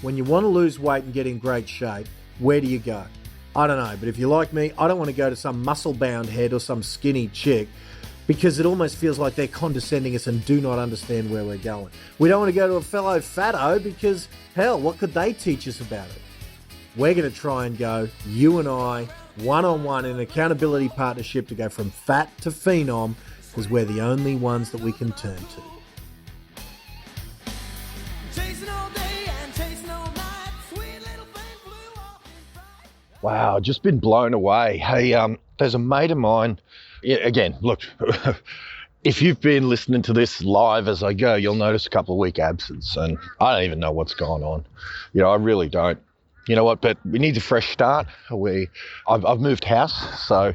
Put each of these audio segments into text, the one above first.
when you want to lose weight and get in great shape, where do you go? I don't know, but if you're like me, I don't want to go to some muscle-bound head or some skinny chick because it almost feels like they're condescending us and do not understand where we're going. We don't want to go to a fellow fatto because, hell, what could they teach us about it? We're going to try and go, you and I, one-on-one in an accountability partnership to go from fat to phenom because we're the only ones that we can turn to. Wow, I've just been blown away. Hey, there's a mate of mine. Yeah, again, look, if you've been listening to this live as I go, you'll notice a couple of week absence, and I don't even know what's going on. You know, I really don't. You know what? But we need a fresh start. I've moved house, so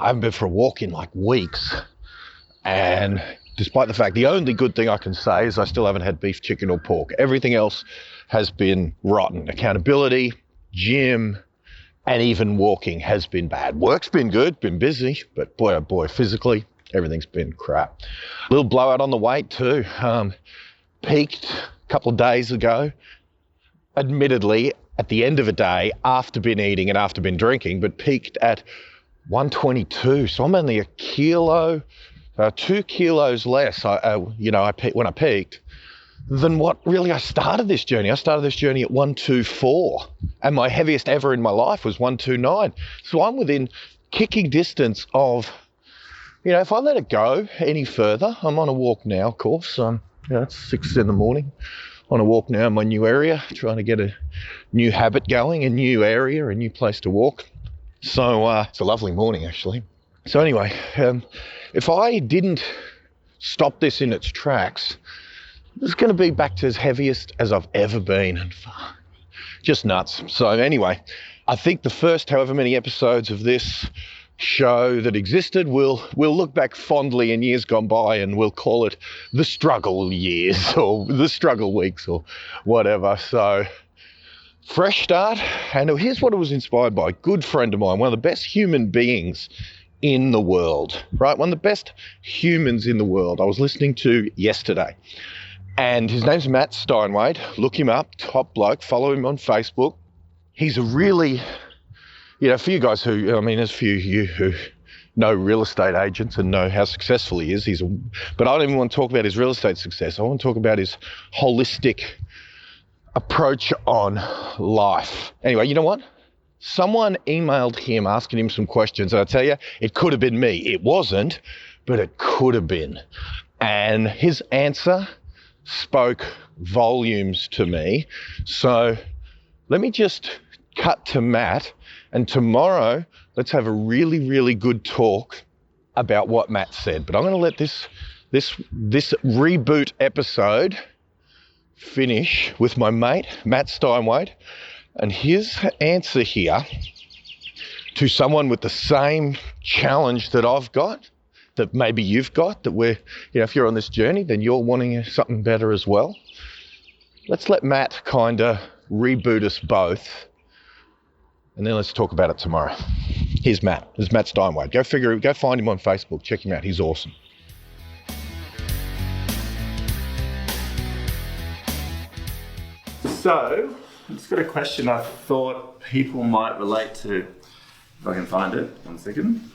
I haven't been for a walk in like weeks. And despite the fact, the only good thing I can say is I still haven't had beef, chicken, or pork. Everything else has been rotten. Accountability, gym, and even walking has been bad. Work's been good, been busy, but boy, oh boy, physically, everything's been crap. A little blowout on the weight too. Peaked a couple of days ago, admittedly, at the end of a day, after been eating and after been drinking, but peaked at 122. So I'm only a kilo, 2 kilos less, when I peaked, than what really I started this journey. I started this journey at 124, and my heaviest ever in my life was 129. So I'm within kicking distance of, if I let it go any further, I'm on a walk now, of course. It's 6 in the morning. On a walk now in my new area, trying to get a new habit going, a new area, a new place to walk. So it's a lovely morning, actually. So anyway, if I didn't stop this in its tracks, it's going to be back to as heaviest as I've ever been, and just nuts. So anyway, I think the first however many episodes of this show that existed, we'll look back fondly in years gone by and we'll call it the struggle years or the struggle weeks or whatever. So fresh start. And here's what I was inspired by. A good friend of mine, one of the best human beings in the world, right? One of the best humans in the world I was listening to yesterday. And his name's Matt Steinwede. Look him up, top bloke. Follow him on Facebook. He's a really, for you guys who, there's a few of you who know real estate agents and know how successful he is. But I don't even want to talk about his real estate success. I want to talk about his holistic approach on life. Anyway, you know what? Someone emailed him asking him some questions. And I tell you, it could have been me. It wasn't, but it could have been. And his answer spoke volumes to me. So let me just cut to Matt, and tomorrow let's have a really, really good talk about what Matt said. But I'm going to let this reboot episode finish with my mate, Matt Steinwede, and his answer here to someone with the same challenge that I've got, that maybe you've got, that if you're on this journey, then you're wanting something better as well. Let's let Matt kind of reboot us both, and then let's talk about it tomorrow. Here's Matt. There's Matt Steinwede. Go find him on Facebook. Check him out. He's awesome. So, I've just got a question I thought people might relate to. If I can find it. 1 second.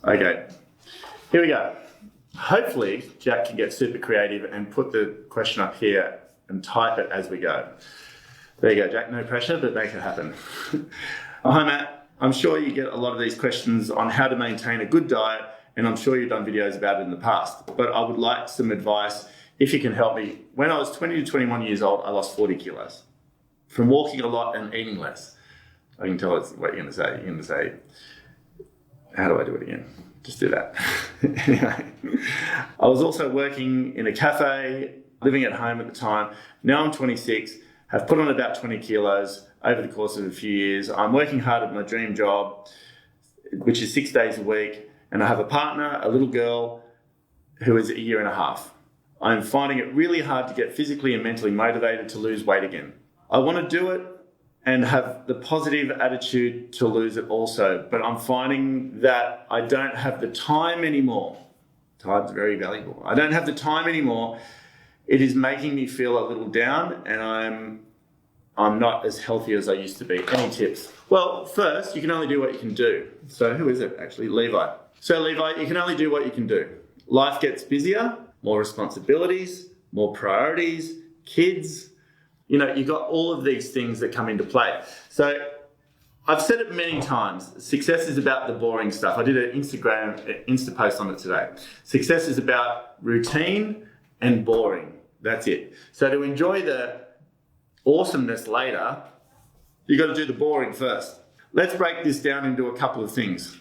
Okay, here we go. Hopefully, Jack can get super creative and put the question up here and type it as we go. There you go, Jack. No pressure, but make it happen. Hi, Matt. I'm sure you get a lot of these questions on how to maintain a good diet, and I'm sure you've done videos about it in the past. But I would like some advice if you can help me. When I was 20 to 21 years old, I lost 40 kilos from walking a lot and eating less. I can tell it's what you're going to say. You're going to say, how do I do it again? Just do that. Anyway, I was also working in a cafe, living at home at the time. Now I'm 26, have put on about 20 kilos over the course of a few years. I'm working hard at my dream job, which is 6 days a week. And I have a partner, a little girl, who is 1.5 years. I'm finding it really hard to get physically and mentally motivated to lose weight again. I want to do it and have the positive attitude to lose it also. But I'm finding that I don't have the time anymore. Time's very valuable. I don't have the time anymore, it is making me feel a little down, and I'm not as healthy as I used to be. Any tips? Well, first, you can only do what you can do. So who is it actually? Levi. So Levi, you can only do what you can do. Life gets busier, more responsibilities, more priorities, kids. You know, you've got all of these things that come into play. So I've said it many times, success is about the boring stuff. I did an Insta post on it today. Success is about routine and boring. That's it. So to enjoy the awesomeness later, you've got to do the boring first. Let's break this down into a couple of things.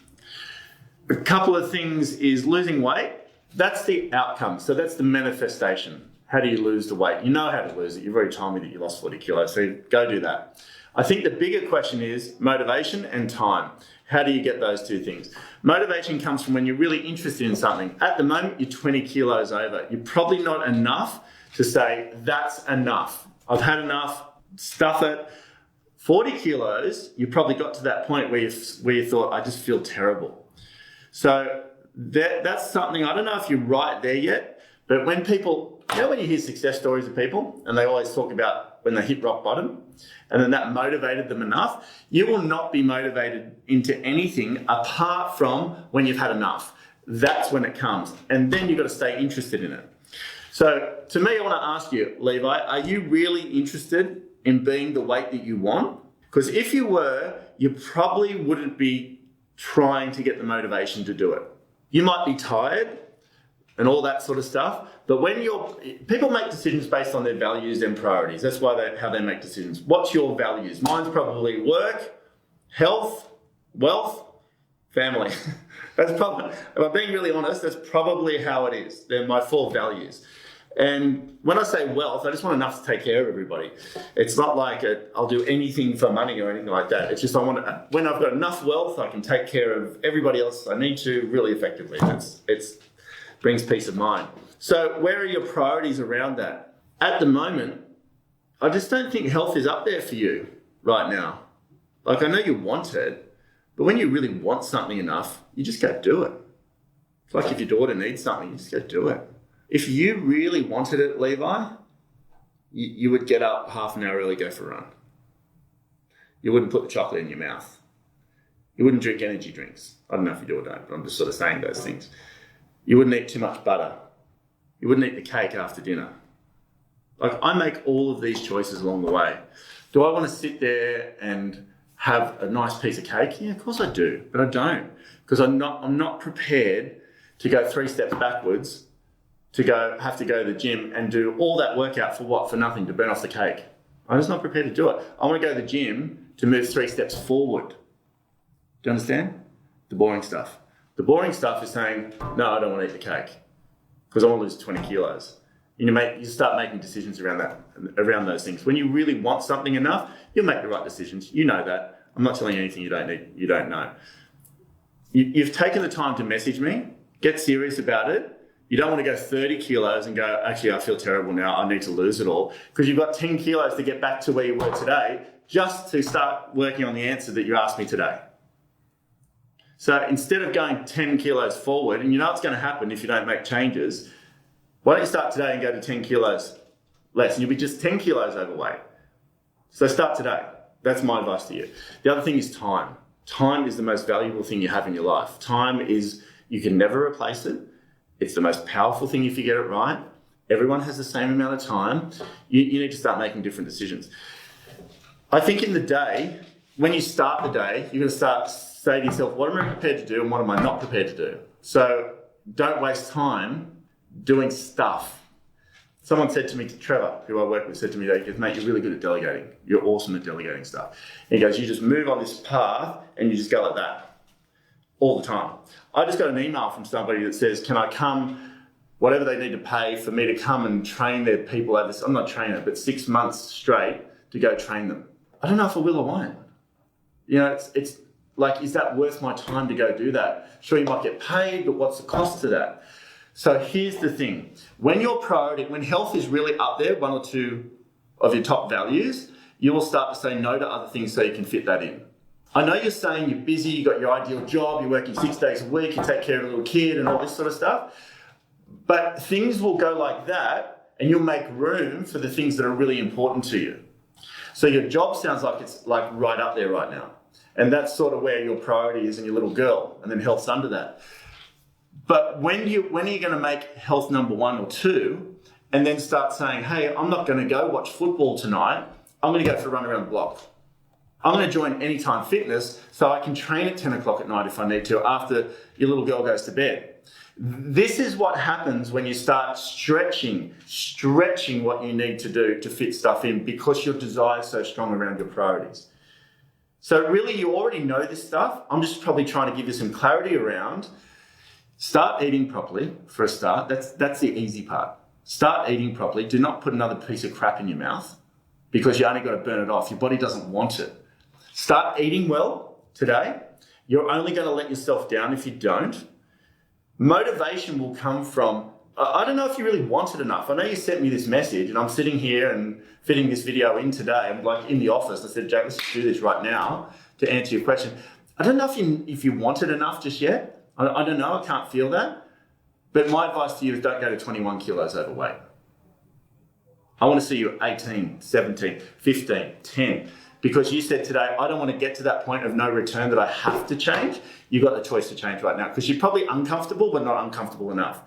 A couple of things is losing weight. That's the outcome. So that's the manifestation. How do you lose the weight? You know how to lose it. You've already told me that you lost 40 kilos, so go do that. I think the bigger question is motivation and time. How do you get those two things? Motivation comes from when you're really interested in something. At the moment, you're 20 kilos over. You're probably not enough to say, that's enough. I've had enough, stuff it. 40 kilos, you probably got to that point where you thought, I just feel terrible. So that's something, I don't know if you're right there yet, but when people, you know when you hear success stories of people and they always talk about when they hit rock bottom and then that motivated them enough, you will not be motivated into anything apart from when you've had enough. That's when it comes. And then you've got to stay interested in it. So to me, I want to ask you, Levi, are you really interested in being the weight that you want? Because if you were, you probably wouldn't be trying to get the motivation to do it. You might be tired and all that sort of stuff, but when people make decisions based on their values and priorities. That's how they make decisions. What's your values? Mine's probably work, health, wealth, family. That's probably, if I'm being really honest, that's probably how it is. They're my 4 values. And when I say wealth, I just want enough to take care of everybody. It's not like I'll do anything for money or anything like that. It's just when I've got enough wealth, I can take care of everybody else I need to really effectively. It brings peace of mind. So where are your priorities around that? At the moment, I just don't think health is up there for you right now. Like, I know you want it, but when you really want something enough, you just go do it. It's like if your daughter needs something, you just go do it. If you really wanted it, Levi, you would get up half an hour early, go for a run. You wouldn't put the chocolate in your mouth. You wouldn't drink energy drinks. I don't know if you do or don't, but I'm just sort of saying those things. You wouldn't eat too much butter. You wouldn't eat the cake after dinner. Like, I make all of these choices along the way. Do I want to sit there and have a nice piece of cake? Yeah, of course I do, but I don't, because I'm not prepared to go 3 steps backwards to have to go to the gym and do all that workout for what? For nothing, to burn off the cake. I'm just not prepared to do it. I want to go to the gym to move 3 steps forward. Do you understand? The boring stuff. The boring stuff is saying, no, I don't want to eat the cake because I want to lose 20 kilos. You start making decisions around those things. When you really want something enough, you'll make the right decisions. You know that. I'm not telling you anything you don't know. You've taken the time to message me. Get serious about it. You don't want to go 30 kilos and go, actually, I feel terrible now. I need to lose it all. Because you've got 10 kilos to get back to where you were today just to start working on the answer that you asked me today. So instead of going 10 kilos forward, and you know it's going to happen if you don't make changes, why don't you start today and go to 10 kilos less? And you'll be just 10 kilos overweight. So start today. That's my advice to you. The other thing is time. Time is the most valuable thing you have in your life. Time is, you can never replace it. It's the most powerful thing if you get it right. Everyone has the same amount of time. You need to start making different decisions. I think in the day, when you start the day, you're going to start say to yourself, what am I prepared to do and what am I not prepared to do? So don't waste time doing stuff. Someone said to me, Trevor, who I work with, said to me, he goes, mate, you're really good at delegating. You're awesome at delegating stuff. And he goes, you just move on this path and you just go like that all the time. I just got an email from somebody that says, can I come, whatever they need to pay for me to come and train their people over this, I'm not a trainer, but 6 months straight to go train them. I don't know if I will or won't. You know, it's like, is that worth my time to go do that? Sure, you might get paid, but what's the cost to that? So here's the thing. When health is really up there, 1 or 2 of your top values, you will start to say no to other things so you can fit that in. I know you're saying you're busy, you've got your ideal job, you're working 6 days a week, you take care of a little kid and all this sort of stuff, but things will go like that and you'll make room for the things that are really important to you. So your job sounds like it's like right up there right now. And that's sort of where your priority is and your little girl, and then health's under that. But when are you going to make health number 1 or 2, and then start saying, hey, I'm not going to go watch football tonight. I'm going to go for a run around the block. I'm going to join Anytime Fitness so I can train at 10 o'clock at night if I need to after your little girl goes to bed. This is what happens when you start stretching what you need to do to fit stuff in, because your desire is so strong around your priorities. So really, you already know this stuff. I'm just probably trying to give you some clarity around. Start eating properly for a start. That's the easy part. Start eating properly. Do not put another piece of crap in your mouth, because you only got to burn it off. Your body doesn't want it. Start eating well today. You're only going to let yourself down if you don't. Motivation will come from, I don't know if you really want it enough. I know you sent me this message, and I'm sitting here and fitting this video in today. I'm like in the office. I said, Jack, let's do this right now to answer your question. I don't know if you want it enough just yet. I don't know. I can't feel that. But my advice to you is don't go to 21 kilos overweight. I want to see you 18, 17, 15, 10. Because you said today, I don't want to get to that point of no return that I have to change. You've got the choice to change right now, because you're probably uncomfortable, but not uncomfortable enough.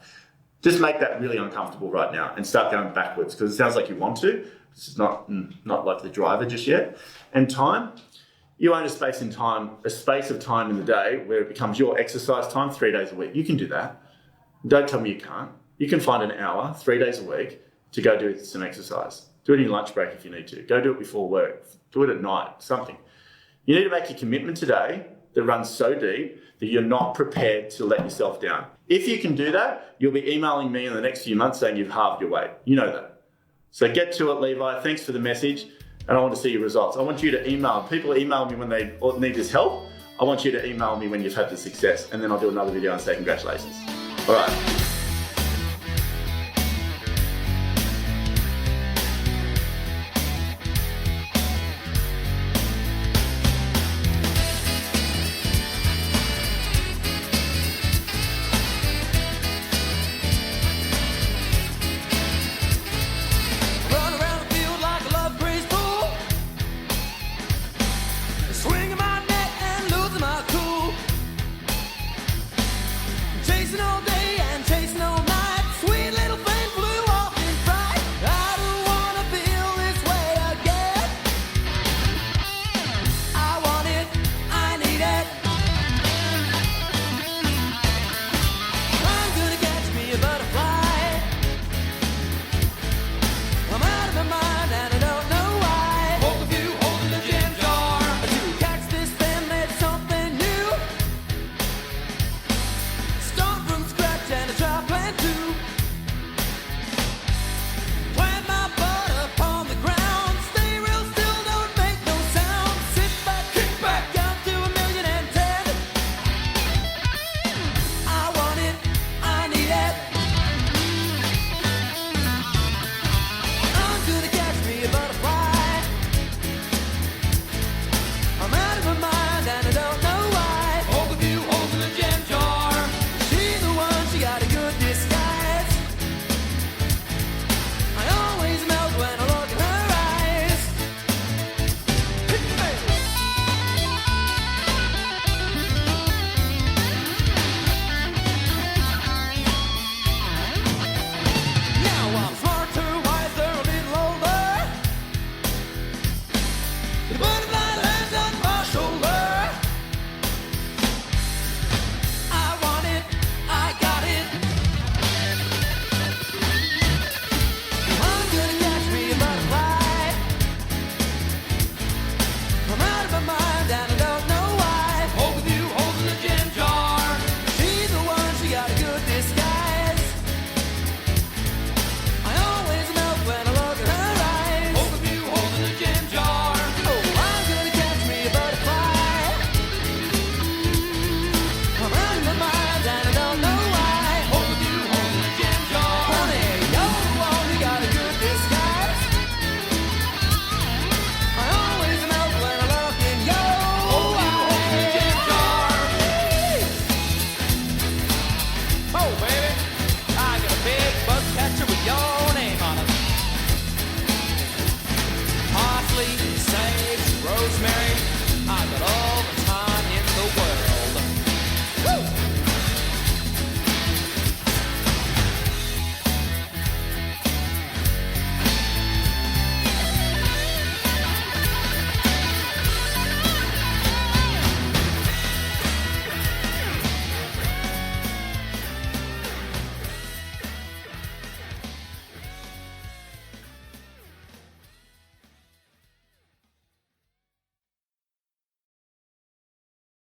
Just make that really uncomfortable right now and start going backwards, because it sounds like you want to. This is not like the driver just yet. And time, you own a space of time in the day where it becomes your exercise time 3 days a week. You can do that. Don't tell me you can't. You can find an hour, 3 days a week, to go do some exercise. Do it in your lunch break if you need to. Go do it before work. Do it at night, something. You need to make a commitment today that runs so deep that you're not prepared to let yourself down. If you can do that, you'll be emailing me in the next few months saying you've halved your weight. You know that. So get to it, Levi. Thanks for the message. And I want to see your results. I want you to email. People email me when they need this help. I want you to email me when you've had the success. And then I'll do another video and say congratulations. All right.